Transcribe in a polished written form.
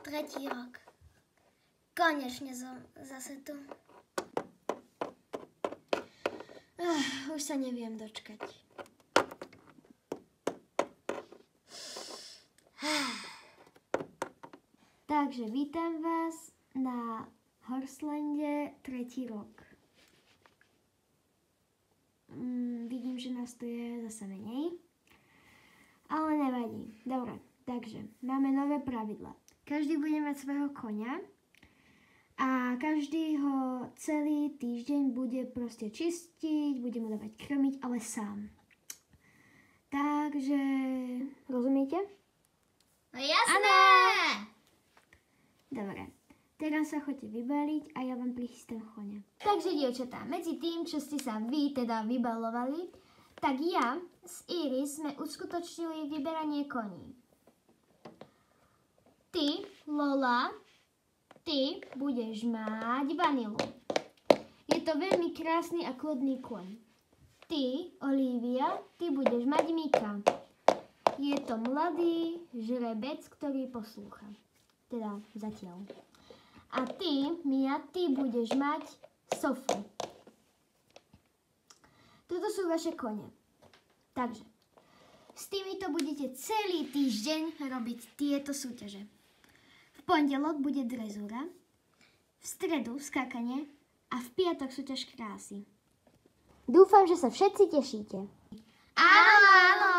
Tretí rok. Konečne som zase tu. Už sa neviem dočkať. Takže vítam vás na Horselande 3. rok. Vidím, že nás tu je zase menej. Ale nevadí. Dobre, takže máme nové pravidla. Každý bude mať svojho koňa a každý ho celý týždeň bude proste čistiť, bude mu dávať krmiť, ale sám. Takže, rozumiete? No jasné! Dobre, teraz sa choďte vybaliť a ja vám prichystám koňa. Takže, dievčatá, medzi tým, čo ste sa vy teda vybalovali, tak ja s Iris sme uskutočnili vyberanie koní. Ty, Lola, ty budeš mať Vanilu. Je to veľmi krásny a kľudný koň. Ty, Olivia, ty budeš mať Mika. Je to mladý žrebec, ktorý poslúcha. Teda zatiaľ. A ty, Mia, ty budeš mať Sofu. Toto sú vaše kone. Takže, s týmito budete celý týždeň robiť tieto súťaže. V pondelok bude drezúra, v stredu skákanie a v piatok súťaž krásy. Dúfam, že sa všetci tešíte. Áno, áno!